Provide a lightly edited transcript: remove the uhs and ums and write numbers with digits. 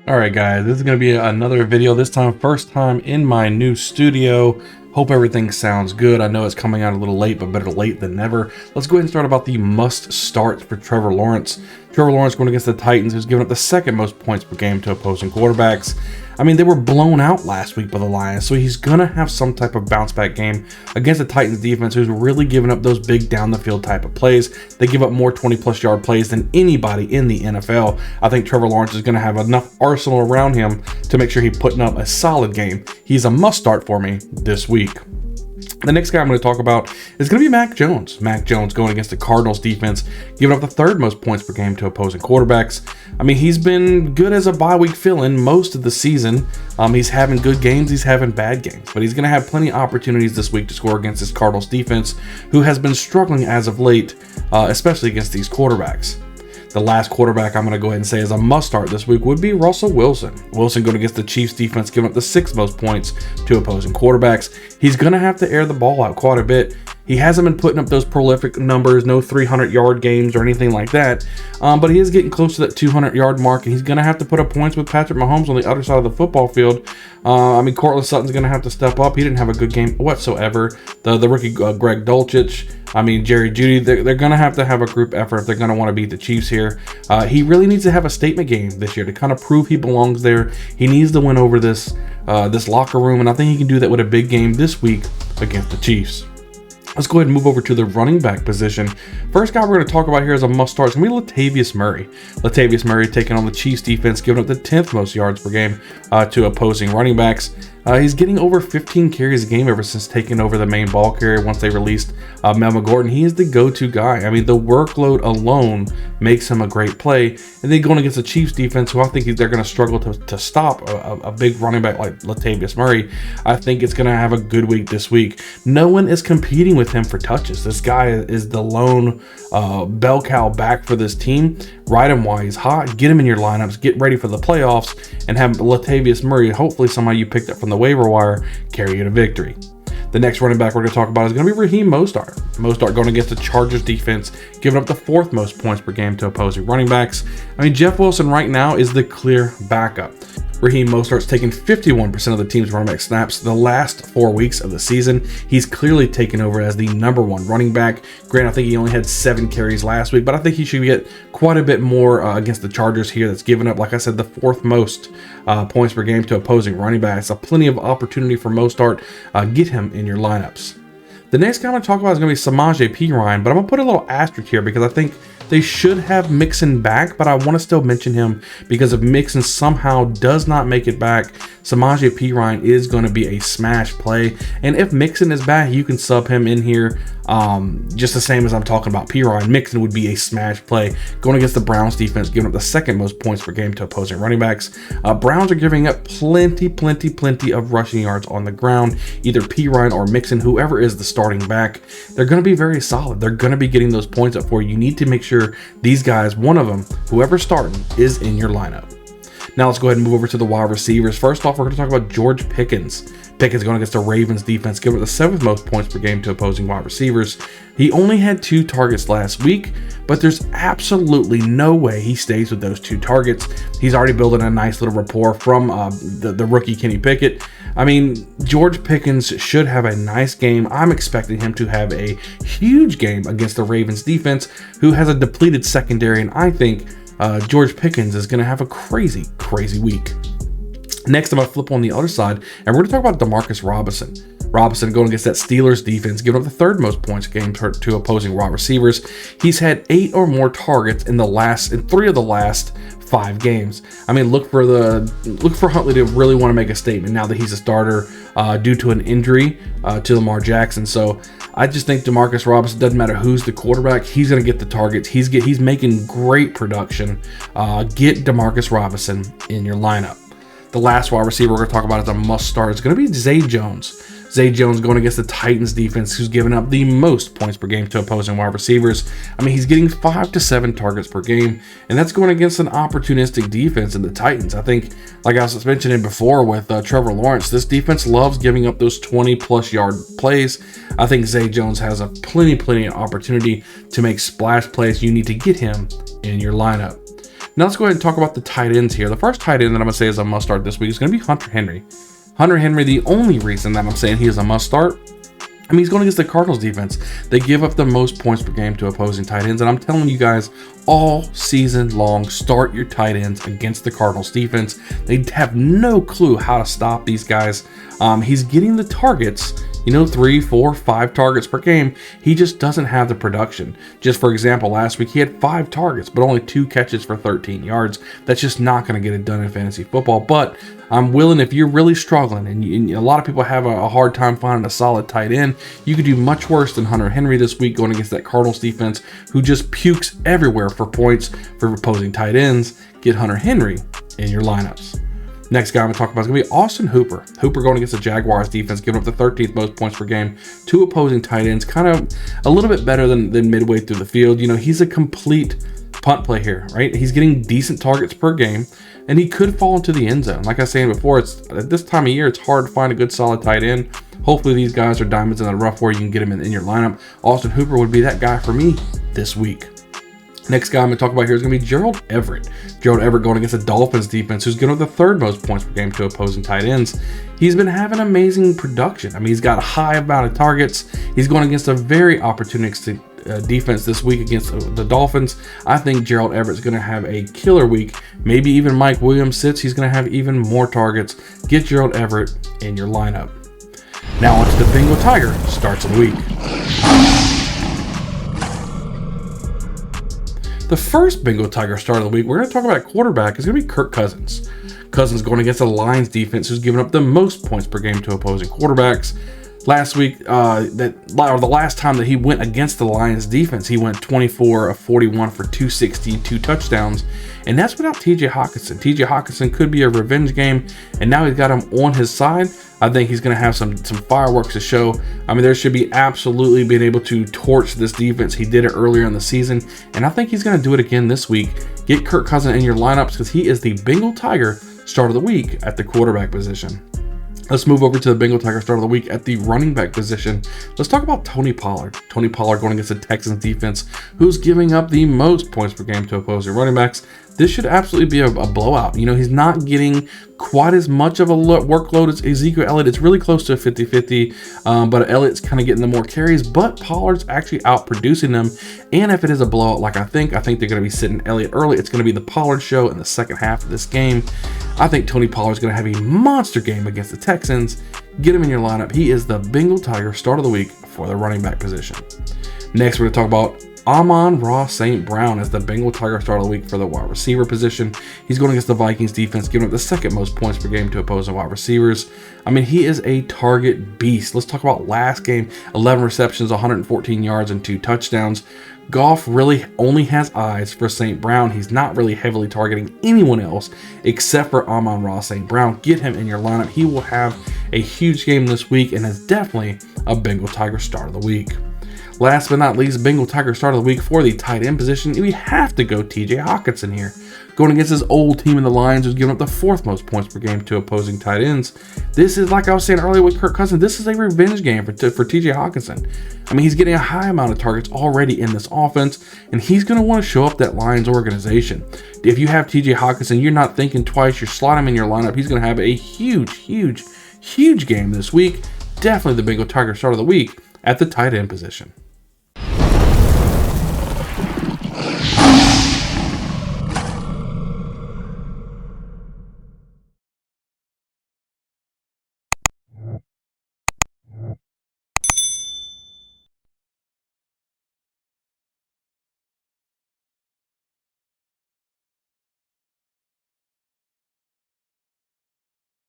All right, guys, this is going to be another video. This time, first time in my new studio. Hope everything sounds good. I know it's coming out a little late, but better late than never. Let's go ahead and start about the must starts for Trevor Lawrence. Trevor Lawrence going against the Titans, who's given up the second most points per game to opposing quarterbacks. I mean, they were blown out last week by the Lions, so he's going to have some type of bounce back game against the Titans defense, who's really giving up those big down the field type of plays. They give up more 20-plus yard plays than anybody in the NFL. I think Trevor Lawrence is going to have enough arsenal around him to make sure he's putting up a solid game. He's a must start for me this week. The next guy I'm going to talk about is going to be Mac Jones. Mac Jones going against the Cardinals defense, giving up the third most points per game to opposing quarterbacks. I mean, he's been good as a bye week fill-in most of the season. He's having good games, he's having bad games, but he's going to have plenty of opportunities this week to score against this Cardinals defense, who has been struggling as of late, especially against these quarterbacks. The last quarterback I'm going to go ahead and say is a must start this week would be Russell Wilson. Wilson going against the Chiefs defense, giving up the sixth most points to opposing quarterbacks. He's going to have to air the ball out quite a bit. He hasn't been putting up those prolific numbers, no 300-yard games or anything like that, but he is getting close to that 200-yard mark, and he's going to have to put up points with Patrick Mahomes on the other side of the football field. I mean, Courtland Sutton's going to have to step up. He didn't have a good game whatsoever. The rookie Greg Dulcich, I mean, Jerry Jeudy, they're going to have a group effort if they're going to want to beat the Chiefs here. He really needs to have a statement game this year to kind of prove he belongs there. He needs to win over this locker room, and I think he can do that with a big game this week against the Chiefs. Let's go ahead and move over to the running back position. First guy we're going to talk about here as a must start is going to be Latavius Murray. Latavius Murray taking on the Chiefs defense, giving up the 10th most yards per game to opposing running backs. He's getting over 15 carries a game ever since taking over the main ball carrier once they released Melvin Gordon. He is the go-to guy. I mean, the workload alone makes him a great play. And then going against the Chiefs defense, who I think they're going to struggle to stop a big running back like Latavius Murray, I think it's going to have a good week this week. No one is competing with him for touches. This guy is the lone bell cow back for this team. Ride him while he's hot. Get him in your lineups. Get ready for the playoffs. And have Latavius Murray, hopefully somebody you picked up from the waiver wire, carry you to victory. The next running back we're going to talk about is going to be Raheem Mostert. Mostert going against the Chargers defense, giving up the fourth most points per game to opposing running backs. I mean, Jeff Wilson right now is the clear backup. Raheem Mostert's taken 51% of the team's running back snaps the last 4 weeks of the season. He's clearly taken over as the number one running back. Granted, I think he only had 7 carries last week, but I think he should get quite a bit more against the Chargers here. That's given up, like I said, the fourth most points per game to opposing running backs. So plenty of opportunity for Mostert. Get him in your lineups. The next guy I'm going to talk about is going to be Samaje Perine, but I'm going to put a little asterisk here because I think they should have Mixon back, but I want to still mention him because if Mixon somehow does not make it back, Samaje Perine is going to be a smash play. And if Mixon is back, you can sub him in here just the same as I'm talking about Perine. Mixon would be a smash play going against the Browns defense, giving up the second most points per game to opposing running backs. Browns are giving up plenty of rushing yards on the ground. Either Perine or Mixon, whoever is the starting back, they're going to be very solid. They're going to be getting those points up for you. You need to make sure these guys, one of them, whoever's starting, is in your lineup. Now let's go ahead and move over to the wide receivers. First off, we're going to talk about George Pickens. Pickens going against the Ravens defense, giving up the 7th most points per game to opposing wide receivers. He only had 2 targets last week, but there's absolutely no way he stays with those 2 targets. He's already building a nice little rapport from the rookie Kenny Pickett. I mean, George Pickens should have a nice game. I'm expecting him to have a huge game against the Ravens defense, who has a depleted secondary, and I think George Pickens is going to have a crazy week. Next, I'm going to flip on the other side, and we're going to talk about Demarcus Robinson. Robinson going against that Steelers defense, giving up the 3rd most points a game to opposing wide receivers. He's had 8 or more targets in 3 of the last 5 games. I mean, look for Huntley to really want to make a statement now that he's a starter due to an injury to Lamar Jackson. So I just think Demarcus Robinson, doesn't matter who's the quarterback, he's going to get the targets. He's making great production. Get Demarcus Robinson in your lineup. The last wide receiver we're going to talk about as a must start is going to be Zay Jones. Zay Jones going against the Titans defense, who's given up the most points per game to opposing wide receivers. I mean, he's getting 5 to 7 targets per game, and that's going against an opportunistic defense in the Titans. I think, like I was mentioning before with Trevor Lawrence, this defense loves giving up those 20-plus yard plays. I think Zay Jones has a plenty of opportunity to make splash plays. You need to get him in your lineup. Now let's go ahead and talk about the tight ends here. The first tight end that I'm going to say is a must start this week is going to be Hunter Henry. Hunter Henry, the only reason that I'm saying he is a must start, I mean, he's going against the Cardinals defense. They give up the most points per game to opposing tight ends. And I'm telling you guys, all season long, start your tight ends against the Cardinals defense. They have no clue how to stop these guys. He's getting the targets, 3, 4, 5 targets per game. He just doesn't have the production. Just for example, last week he had 5 targets, but only 2 catches for 13 yards. That's just not going to get it done in fantasy football. But I'm willing, if you're really struggling, and a lot of people have a hard time finding a solid tight end, you could do much worse than Hunter Henry this week going against that Cardinals defense who just pukes everywhere for points for opposing tight ends. Get Hunter Henry in your lineups. Next guy I'm going to talk about is going to be Austin Hooper. Hooper going against the Jaguars defense, giving up the 13th most points per game to opposing tight ends. Kind of a little bit better than midway through the field. He's a complete punt play here, right? He's getting decent targets per game, and he could fall into the end zone. Like I was saying before, it's at this time of year, it's hard to find a good solid tight end. Hopefully these guys are diamonds in the rough where you can get him in your lineup. Austin Hooper would be that guy for me this week. Next guy I'm going to talk about here is going to be Gerald Everett. Gerald Everett going against the Dolphins defense, who's given up the 3rd most points per game to opposing tight ends. He's been having amazing production. I mean, he's got a high amount of targets. He's going against a very opportunistic defense this week against the Dolphins. I think Gerald Everett's going to have a killer week. Maybe even Mike Williams sits. He's going to have even more targets. Get Gerald Everett in your lineup. Now on to the Bengal Tiger Starts of the week. The first Bengal Tiger start of the week, we're going to talk about quarterback, is going to be Kirk Cousins. Cousins going against the Lions defense, who's given up the most points per game to opposing quarterbacks. Last week, the last time that he went against the Lions defense, he went 24 of 41 for 260, 2 touchdowns, and that's without TJ Hockenson. TJ Hockenson could be a revenge game, and now he's got him on his side. I think he's going to have some fireworks to show. I mean, there should be absolutely being able to torch this defense. He did it earlier in the season, and I think he's going to do it again this week. Get Kirk Cousins in your lineups because he is the Bengal Tiger start of the week at the quarterback position. Let's move over to the Bengal Tiger start of the week at the running back position. Let's talk about Tony Pollard. Tony Pollard going against the Texans defense, who's giving up the most points per game to opposing running backs. This should absolutely be a blowout. He's not getting quite as much of a workload as Ezekiel Elliott. It's really close to a 50-50, but Elliott's kind of getting the more carries, but Pollard's actually outproducing them. And if it is a blowout, like I think they're going to be sitting Elliott early. It's going to be the Pollard show in the second half of this game. I think Tony Pollard's going to have a monster game against the Texans. Get him in your lineup. He is the Bengal Tiger start of the week for the running back position. Next, we're going to talk about Amon-Ra St. Brown as the Bengal Tiger start of the week for the wide receiver position. He's going against the Vikings defense, giving up the 2nd most points per game to opposing wide receivers. I mean, he is a target beast. Let's talk about last game. 11 receptions, 114 yards, and 2 touchdowns. Goff really only has eyes for St. Brown. He's not really heavily targeting anyone else except for Amon-Ra St. Brown. Get him in your lineup. He will have a huge game this week and is definitely a Bengal Tiger start of the week. Last but not least, Bengal Tiger start of the week for the tight end position. We have to go TJ Hockenson here. Going against his old team in the Lions, who's giving up the 4th most points per game to opposing tight ends. This is, like I was saying earlier with Kirk Cousins, this is a revenge game for TJ Hockenson. I mean, he's getting a high amount of targets already in this offense, and he's going to want to show up that Lions organization. If you have TJ Hockenson, you're not thinking twice. You're slotting him in your lineup. He's going to have a huge game this week. Definitely the Bengal Tiger start of the week at the tight end position.